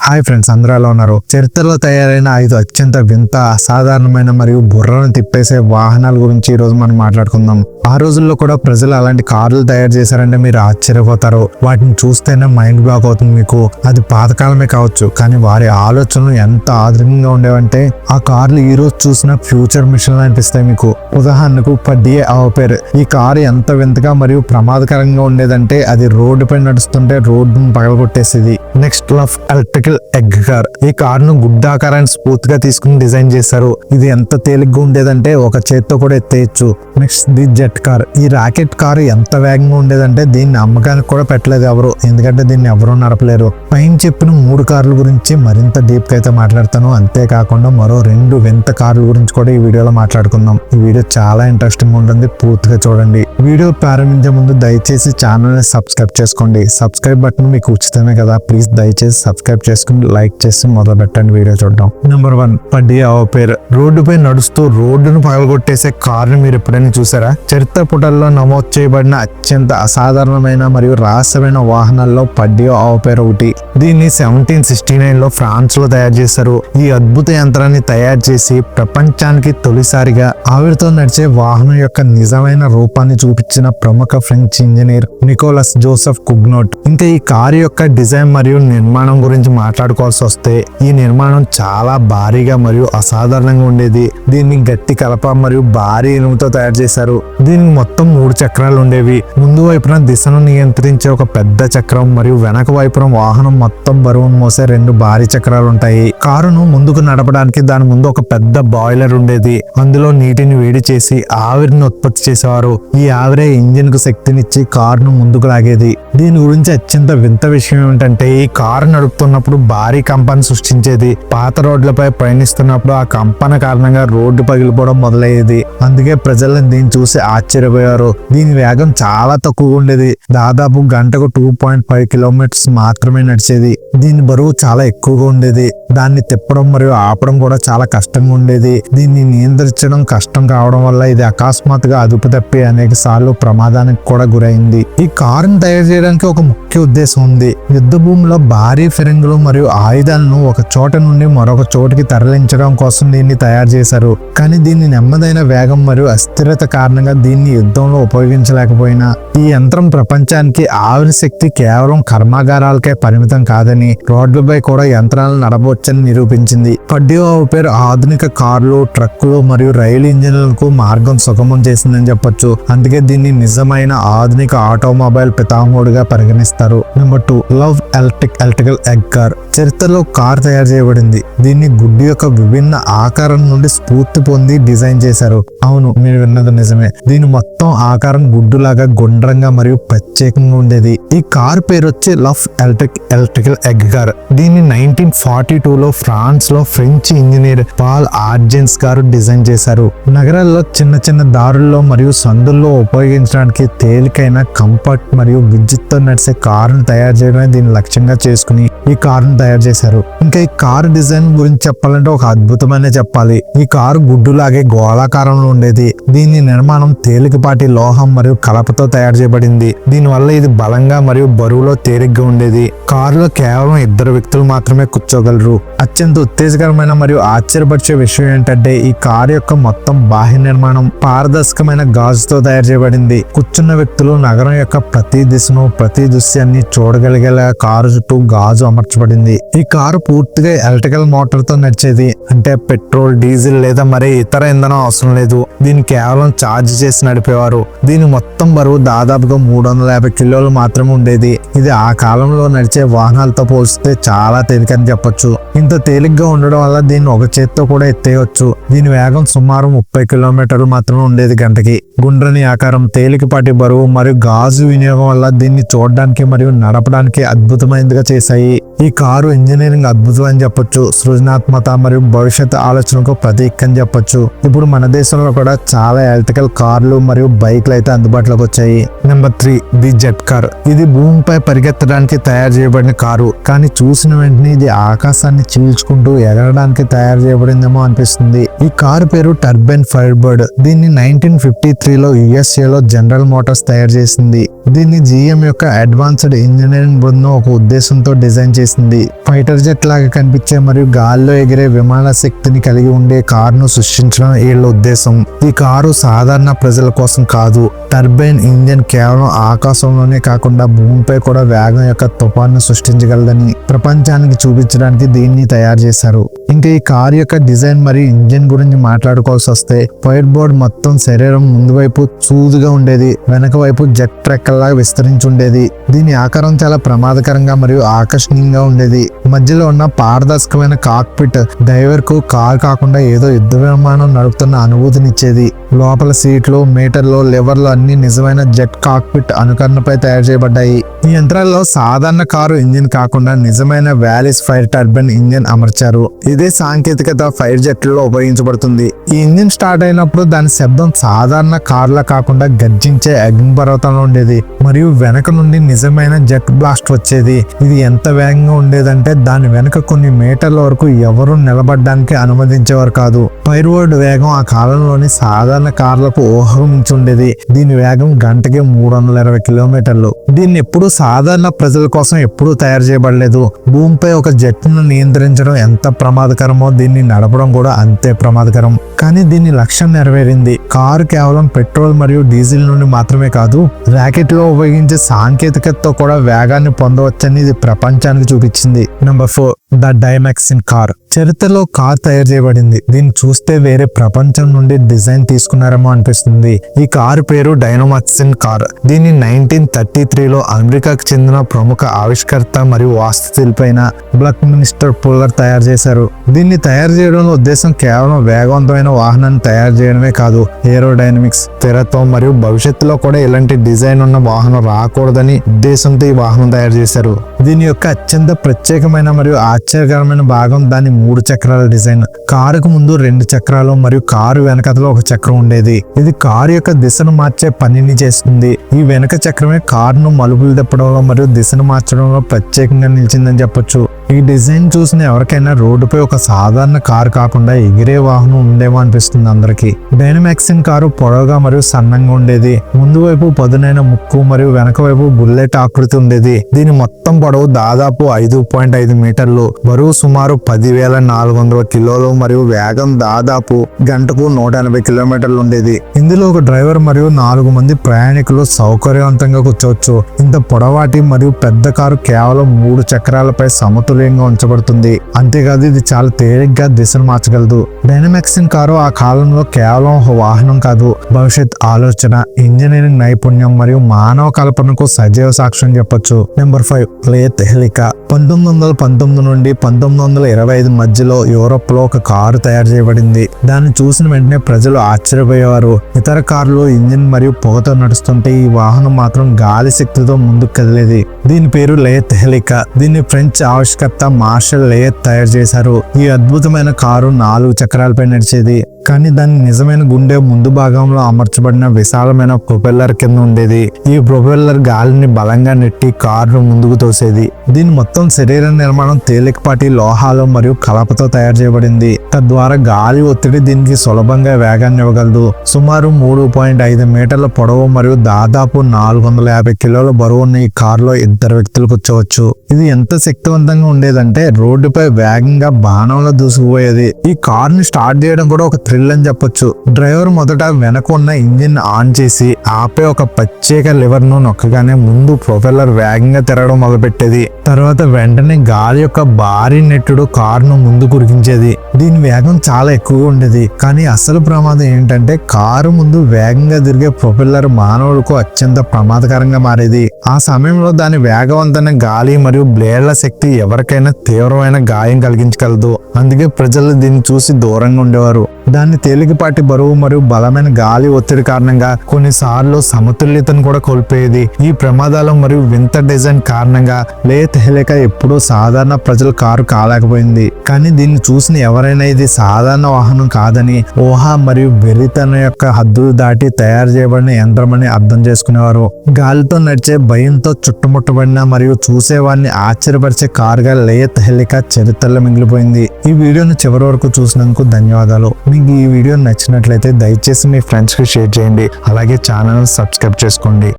Hi friends, అందరూ ఎలా ఉన్నారు? చరిత్రలో తయారైన 5 అత్యంత వింత, అసాధారణమైన మరియు బుర్రను తిప్పేసే వాహనాల గురించి ఈ రోజు మనం మాట్లాడుకుందాం. ఆ రోజుల్లో కూడా ప్రజలు అలాంటి కార్లు తయారు చేశారంటే మీరు ఆశ్చర్యపోతారు. వాటిని చూస్తేనే మైండ్ బ్లాక్ అవుతుంది మీకు. అది పాతకాలమే కావచ్చు, కానీ వారి ఆలోచనలు ఎంత ఆధునికంగా ఉండేవంటే ఆ కార్లు ఈ రోజు చూసిన ఫ్యూచర్ మిషన్లు అనిపిస్తాయి మీకు. ఉదాహరణకు పడ్డియే అవపేర్. ఈ కారు ఎంత వింతగా మరియు ప్రమాదకరంగా ఉండేదంటే అది రోడ్డుపై నడుస్తుంటే రోడ్డును పగలగొట్టేసేది. Next love electrical egg car. ఈ కారును గుడ్డాకారాన్ని స్ఫూర్తిగా తీసుకుని డిజైన్ చేశారు. ఇది ఎంత తేలిగ్గా ఉండేదంటే ఒక చేత్తో కూడా ఎత్తేయచ్చు. Next the jet car. ఈ రాకెట్ కారు ఎంత వేగంగా ఉండేదంటే దీన్ని అమ్మకానికి కూడా పెట్టలేదు ఎవరు, ఎందుకంటే దీన్ని ఎవరూ నడపలేరు. పైన చెప్పిన 3 కార్ల గురించి మరింత డీప్ గా అయితే మాట్లాడతాను. అంతేకాకుండా మరో 2 వింత కార్ల గురించి కూడా ఈ వీడియోలో మాట్లాడుకుందాం. ఈ వీడియో చాలా ఇంట్రెస్టింగ్ ఉంటుంది, పూర్తిగా చూడండి. వీడియో ప్రారంభించే ముందు దయచేసి ఛానల్ ని సబ్స్క్రైబ్ చేసుకోండి. సబ్స్క్రైబ్ బటన్ మీకు ఉచితమే కదా, ప్లీజ్ దయచేసి సబ్స్క్రైబ్ చేసుకుని లైక్ చేసి మొదలు పెట్టండి వీడియో చూడడం. నెంబర్ 1 పడ్డియే అవపేర్. రోడ్డుపై నడుస్తూ రోడ్డును పగలగొట్టేసే కారుని మీరు ఎప్పుడైనా చూసారా? చరిత్ర పుటల్లో నమోదు చేయబడిన అత్యంత అసాధారణమైన మరియు రహస్యమైన వాహనాల్లో పడ్డియే అవపేర్ ఒకటి. దీన్ని 1769లో ఫ్రాన్స్ లో తయారు చేశారు. ఈ అద్భుత యంత్రాన్ని తయారు చేసి ప్రపంచానికి తొలిసారిగా ఆవిరితో నడిచే వాహనం యొక్క నిజమైన రూపాన్ని చూపించిన ప్రముఖ ఫ్రెంచ్ ఇంజనీర్ నికోలస్ జోసెఫ్ కుగ్నోట్. ఇంకా ఈ కారు యొక్క డిజైన్ మరియు నిర్మాణం గురించి మాట్లాడుకోవాల్సి వస్తే ఈ నిర్మాణం చాలా భారీగా మరియు అసాధారణంగా ఉండేది. దీన్ని గట్టి కలప మరియు భారీ ఇనుముతో తయారు చేశారు. దీనికి మొత్తం 3 చక్రాలు ఉండేవి. ముందు వైపున దిశను నియంత్రించే ఒక పెద్ద చక్రం మరియు వెనక వైపున వాహనం మొత్తం బరువును మోసే 2 భారీ చక్రాలు ఉంటాయి. కారును ముందుకు నడపడానికి దాని ముందు ఒక పెద్ద బాయిలర్ ఉండేది. అందులో నీటిని వేడి చేసి ఆవిరిని ఉత్పత్తి చేసేవారు. ఈ ఆవిరే ఇంజిన్ కు శక్తినిచ్చి కారును ముందుకు లాగేది. దీని గురించి అత్యంత వింత విషయం ఏమిటంటే ఈ కారు నడుపుతున్నప్పుడు భారీ కంపన సృష్టించేది. పాత రోడ్లపై ప్రయాణిస్తున్నప్పుడు ఆ కంపన కారణంగా రోడ్డు పగిలిపోవడం మొదలయ్యేది. అందుకే ప్రజలు దీన్ని చూసి ఆశ్చర్యపోయారు. దీని వేగం చాలా తక్కువగా ఉండేది. దాదాపు గంటకు 2.5 కిలోమీటర్స్ మాత్రమే నడిచేది. దీని బరువు చాలా ఎక్కువగా ఉండేది. దాన్ని తిప్పడం మరియు ఆపడం కూడా చాలా కష్టంగా ఉండేది. దీన్ని నియంత్రించడం కష్టం కావడం వల్ల ఇది అకస్మాత్తుగా అదుపు తప్పి అనేక సార్లు ప్రమాదానికి కూడా గురైంది. ఈ కారును తయారు చేయడానికి ఒక ముఖ్య ఉద్దేశం ఉంది. యుద్ధ భూమిలో భారీ ఫిరంగులు మరియు ఆయుధాలను ఒక చోట నుండి మరొక చోటికి తరలించడం కోసం దీన్ని తయారు చేశారు. కానీ దీన్ని నెమ్మదైన వేగం మరియు అస్థిరత కారణంగా దీన్ని యుద్ధంలో ఉపయోగించలేకపోయినా ఈ యంత్రం ప్రపంచానికి ఆవిరి శక్తి కేవలం కర్మాగారాలకే పరిమితం కాదని రోడ్లపై కూడా యంత్రాలను నడపవచ్చని నిరూపించింది. పడ్డియే అవపేర్ ఆధునిక కార్లు, ట్రక్కులు మరియు రైలు ఇంజిన్లకు మార్గం సుగమం చేసిందని చెప్పొచ్చు. అందుకే దీన్ని నిజమైన ఆధునిక ఆటోమొబైల్ పితామహుడిగా పరిగణిస్తారు. Number 2 love electrical egg car. చరిత్రలో కార్ తయారు చేయబడింది. దీన్ని గుడ్డు యొక్క విభిన్న ఆకారం నుండి స్ఫూర్తి పొంది డిజైన్ చేశారు. అవును, మీరు విన్నది నిజమే. దీని మొత్తం ఆకారం గుడ్డులాగా గుండ్రంగా మరియు ప్రత్యేకంగా ఉండేది. ఈ కార్ పేరు వచ్చి లవ్ ఎలక్ట్రికల్ ఎగ్ కార్. దీన్ని 1942లో ఫ్రాన్స్ లో ఫ్రెంచ్ ఇంజనీర్ పాల్ ఆర్జెన్స్ గారు డిజైన్ చేశారు. నగరాల్లో చిన్న చిన్న దారుల్లో మరియు సందుల్లో ఉపయోగించడానికి తేలికైన, కంఫర్ట్ మరియు విద్యుత్తో నడిచే కారును తయారు చేయడమే దీన్ని లక్ష్యంగా చేసుకుని ఈ కారును తయారు చేశారు. ఇంకా ఈ కారు డిజైన్ గురించి చెప్పాలంటే ఒక అద్భుతమైన చెప్పాలి. ఈ కారు గుడ్డులాగే గోళాకారంలో ఉండేది. దీని నిర్మాణం తేలికపాటి లోహం మరియు కలపతో తయారు చేయబడింది. దీనివల్ల ఇది బలంగా మరియు బరువులో తేలిగ్గా ఉండేది. కారులో కేవలం 2 వ్యక్తులు మాత్రమే కూర్చోగలరు. అత్యంత ఉత్తేజకరమైన మరియు ఆశ్చర్యపరిచే విషయం ఏంటంటే ఈ కారు యొక్క మొత్తం బాహ్య నిర్మాణం పారదర్శకమైన గాజుతో తయారు చేయబడింది. కూర్చున్న వ్యక్తులు నగరం యొక్క ప్రతి దిశను, ప్రతి దృశ్యాన్ని చూడగలిగేలా కారు చుట్టూ గాజు అమర్చబడింది. ఈ కారు పూర్తిగా ఎలక్ట్రికల్ మోటార్ తో నడిచేది. అంటే పెట్రోల్, డీజిల్ లేదా మరే ఇతర ఇంధనం అవసరం లేదు. దీన్ని కేవలం ఛార్జ్ చేసి నడిపేవారు. దీని మొత్తం బరువు దాదాపుగా 350 కిలోలు మాత్రమే ఉండేది. ఇది ఆ కాలంలో నడిచే వాహనాలతో పోల్చితే చాలా తేలికని చెప్పొచ్చు. ఇంత తేలిగ్గా ఉండడం వల్ల దీన్ని ఒక చేత్తో కూడా ఎత్తేయవచ్చు. దీని వేగం సుమారు 30 కిలోమీటర్లు మాత్రమే ఉండేది గంటకి. గుండ్రని ఆకారం, తేలికపాటి బరువు మరియు గాజు వినియోగం వల్ల దీన్ని చూడడానికి మరియు నడపడానికి అద్భుతమైనదిగా చేశాయి. ఈ కారు ఇంజనీరింగ్ అద్భుతం అని చెప్పొచ్చు. సృజనాత్మక మరియు భవిష్యత్ ఆలోచనకు ప్రతీక అని చెప్పొచ్చు. ఇప్పుడు మన దేశంలో కూడా చాలా ఎలక్ట్రికల్ కార్లు మరియు బైక్లు అయితే అందుబాటులోకి వచ్చాయి. Number 3 the jet car. ఇది భూమిపై పరిగెత్తడానికి తయారు చేయబడిన కారు. కానీ చూసిన వెంటనే ఇది ఆకాశాన్ని చీల్చుకుంటూ ఎగరడానికి తయారు చేయబడిందేమో అనిపిస్తుంది. ఈ కారు పేరు టర్బైన్ ఫైర్ బర్డ్. దీన్ని 1953లో USA లో జనరల్ మోటార్స్ తయారు చేసింది. దీన్ని GM యొక్క అడ్వాన్స్డ్ ఇంజనీరింగ్ బృందం ఒక ఉద్దేశంతో డిజైన్ చేసింది. ఫైటర్ జెట్ లాగా కనిపించే మరియు గాల్లో ఎగిరే విమాన శక్తిని కలిగి ఉండే కారును సృష్టించడం వీళ్ళ ఉద్దేశం. ఈ కారు సాధారణ ప్రజల కోసం కాదు. టర్బైన్ ఇంజన్ కేవలం ఆకాశంలోనే కాకుండా భూమిపై కూడా వేగం యొక్క తుఫాను సృష్టించగలదని ప్రపంచానికి చూపించడానికి దీన్ని తయారు చేశారు. ఇంకా ఈ కారు యొక్క డిజైన్ మరియు ఇంజన్ గురించి మాట్లాడుకోవాల్సి వస్తే ఫైర్ బోర్డ్ మొత్తం శరీరం ముందు వైపు చూదుగా ఉండేది, వెనక వైపు జెట్ ట్రక్కల్లా విస్తరించి ఉండేది. దీని ఆకారం చాలా ప్రమాదకరంగా మరియు ఆకర్షణీయంగా ఉండేది. మధ్యలో ఉన్న పారదర్శకమైన కాక్పిట్ డ్రైవర్ కు కార్ కాకుండా ఏదో యుద్ధ విమానం నడుపుతున్న అనుభూతినిచ్చేది. లోపల సీట్లు, మీటర్లు, లివర్లు అన్ని నిజమైన జెట్ కాక్పిట్ అనుకరణపై తయారు చేయబడ్డాయి. ఈ యంత్రాల్లో సాధారణ కారు ఇంజిన్ కాకుండా నిజమైన వ్యాలిస్ ఫైర్ టర్బైన్ ఇంజిన్ అమర్చారు. ఇదే సాంకేతికత ఫైర్ జెట్లలో ఉపయోగించబడుతుంది. ఈ ఇంజిన్ స్టార్ట్ అయినప్పుడు దాని శబ్దం సాధారణ కార్లా కాకుండా గర్జించే అగ్నిపర్వతంలో ఉండేది మరియు వెనక నుండి నిజమైన జెట్ బ్లాస్ట్ వచ్చేది. ఇది ఎంత వేగంగా ఉండేదంటే దాని వెనక కొన్ని మీటర్ల వరకు ఎవరూ నిలబడడానికి అనుమతించేవారు కాదు. ఫైర్ బోర్డ్ వేగం ఆ కాలంలోని సాధారణ కార్లకు ఊహకు మించి ఉండేది. దీని వేగం గంటకి 320 కిలోమీటర్లు. దీన్ని ఎప్పుడూ సాధారణ ప్రజల కోసం ఎప్పుడూ తయారు చేయబడలేదు. భూమిపై ఒక జెట్ను నియంత్రించడం ఎంత ప్రమాదకరమో దీన్ని నడపడం కూడా అంతే ప్రమాదకరం. కానీ దీని లక్ష్యం నెరవేరింది. కారు కేవలం పెట్రోల్ మరియు డీజిల్ నుండి మాత్రమే కాదు, రాకెట్ లో ఉపయోగించే సాంకేతికతతో కూడా వేగాన్ని పొందవచ్చని ఇది ప్రపంచానికి చూపించింది. Number 4, the Dymaxion car. చరిత్రలో కార్ తయారు చేయబడింది. దీన్ని చూస్తే వేరే ప్రపంచం నుండి డిజైన్ తీసుకున్నారేమో అనిపిస్తుంది. ఈ కారు పేరు డైనమాక్సిన్ కార్. దీన్ని 1933లో అమెరికాకు చెందిన ప్రముఖ ఆవిష్కర్త మరియు వాస్తుశిల్పి అయిన బ్లక్ మినిస్టర్ పుల్లర్ తయారు చేశారు. దీన్ని తయారు చేయడంలో ఉద్దేశం కేవలం వేగవంతమైన వాహనాన్ని తయారు చేయడమే కాదు, ఏరోడైనమిక్స్, స్థిరత్వం మరియు భవిష్యత్తులో కూడా ఇలాంటి డిజైన్ ఉన్న వాహనం రాకూడదని ఉద్దేశంతో ఈ వాహనం తయారు చేశారు. దీని యొక్క అత్యంత ప్రత్యేకమైన మరియు ఆశ్చర్యకరమైన భాగం దాని 3 చక్రాల డిజైన్. కారుకు ముందు 2 చక్రాలు మరియు కారు వెనకతలో 1 చక్రం ఉండేది. ఇది కారు యొక్క దిశను మార్చే పనిని చేస్తుంది. ఈ వెనక చక్రమే కారును మలుపులు తిప్పడంలో మరియు దిశను మార్చడంలో ప్రత్యేకంగా నిలిచిందని చెప్పొచ్చు. ఈ డిజైన్ చూసిన ఎవరికైనా రోడ్డుపై ఒక సాధారణ కారు కాకుండా ఎగిరే వాహనం ఉందేమో అనిపిస్తుంది అందరికి. డైనమాక్సిన్ కారు పొడవుగా మరియు సన్నంగా ఉండేది. ముందు వైపు పదునైన ముక్కు మరియు వెనక వైపు బుల్లెట్ ఆకృతి ఉండేది. దీని మొత్తం పొడవు దాదాపు 5.5 మీటర్లు, బరువు సుమారు 10,400 కిలోలు మరియు వేగం దాదాపు గంటకు 180 కిలోమీటర్లు ఉండేది. ఇందులో ఒక డ్రైవర్ మరియు 4 మంది ప్రయాణికులు సౌకర్యవంతంగా కూర్చోవచ్చు. ఇంత పొడవాటి మరియు పెద్ద కారు కేవలం 3 చక్రాలపై సమతుల్యంగా ఉంచబడుతుంది. అంతేకాదు ఇది చాలా తేలిగ్గా దిశను మార్చగలదు. డైనమాక్సిన్ కారు ఆ కాలంలో కేవలం ఒక వాహనం కాదు, భవిష్యత్ ఆలోచన, ఇంజనీరింగ్ నైపుణ్యం మరియు మానవ కల్పనకు సజీవ సాక్ష్యం చెప్పొచ్చు. Number 5, lathe హెలికా. 1919 నుండి 1925 మధ్యలో యూరోప్ లో ఒక కారు తయారు చేయబడింది. దాన్ని చూసిన వెంటనే ప్రజలు ఆశ్చర్యపోయేవారు. ఇతర కార్లు ఇంజిన్ మరియు పొగతో నడుస్తుంటే ఈ వాహనం మాత్రం గాలి శక్తితో ముందుకు కదిలేది. దీని పేరు లేత్ హెలికా. దీన్ని ఫ్రెంచ్ ఆవిష్కర్త మార్షల్ లేత్ తయారు చేశారు. ఈ అద్భుతమైన కారు 4 చక్రాలపై నడిచేది, కానీ దాని నిజమైన గుండె ముందు భాగంలో అమర్చబడిన విశాలమైన ప్రొపెల్లర్ కింద ఉండేది. ఈ ప్రొపెల్లర్ గాలిని బలంగా నెట్టి కారును ముందుకు తోసేది. దీని మొత్తం శరీర నిర్మాణం తేలికపాటి లోహాలు మరియు కలపతో తయారు చేయబడింది. తద్వారా గాలి ఒత్తిడి దీనికి సులభంగా వేగాన్ని ఇవ్వగలదు. సుమారు 3.5 మీటర్ల పొడవు మరియు దాదాపు 450 కిలోల బరువు ఉన్న ఈ కారులో 2 వ్యక్తులు కూర్చోవచ్చు. ఇది ఎంత శక్తివంతంగా ఉండేదంటే రోడ్డుపై వేగంగా బాణంలో దూసుకుపోయేది. ఈ కారుని స్టార్ట్ చేయడం కూడా ఒక థ్రిల్ అని చెప్పొచ్చు. డ్రైవర్ మొదట వెనక ఉన్న ఇంజిన్ ఆన్ చేసి ఆపై ఒక ప్రత్యేక లివర్ ను నొక్కగానే ముందు ప్రొపెల్లర్ వేగంగా తిరగడం మొదలుపెట్టేది. తర్వాత వెంటనే గాలి యొక్క భారీ నెట్టుడు కారును ముందు కురికించేది. దీని వేగం చాలా ఎక్కువగా ఉండేది. కానీ అసలు ప్రమాదం ఏంటంటే కారు ముందు వేగంగా తిరిగే ప్రొపెల్లర్ మానవులకు అత్యంత ప్రమాదకరంగా మారేది. ఆ సమయంలో దాని వేగవంతమైన గాలి మరియు బ్లేడ్ల శక్తి ఎవరికైనా తీవ్రమైన గాయం కలిగించగలదు. అందుకే ప్రజలు దీన్ని చూసి దూరంగా ఉండేవారు. దాని తేలికపాటి బరువు మరియు బలమైన గాలి ఒత్తిడి కారణంగా కొన్నిసార్లు సమతుల్యతను కూడా కోల్పోయేది. ఈ ప్రమాదాలు మరియు వింత డిజైన్ కారణంగా లేత్ హెలికా ఎప్పుడూ సాధారణ ప్రజల కారు కాలేకపోయింది. కానీ దీన్ని చూసిన ఎవరైనా ఇది సాధారణ వాహనం కాదని, ఊహ మరియు వెర్రితనం యొక్క హద్దులు దాటి తయారు చేయబడిన యంత్రమని అర్థం చేసుకునేవారు. గాలితో నడిచే భయంతో చుట్టుముట్టబడిన మరియు చూసేవాడిని ఆశ్చర్యపరిచే కారుగా లేత్ హెలికా చరిత్రలో మిగిలిపోయింది. ఈ వీడియోను చివరి వరకు చూసినందుకు ధన్యవాదాలు. మీకు ఈ వీడియో నచ్చినట్లయితే దయచేసి మీ ఫ్రెండ్స్ కి షేర్ చేయండి. అలాగే ఛానల్ సబ్స్క్రైబ్ చేసుకోండి.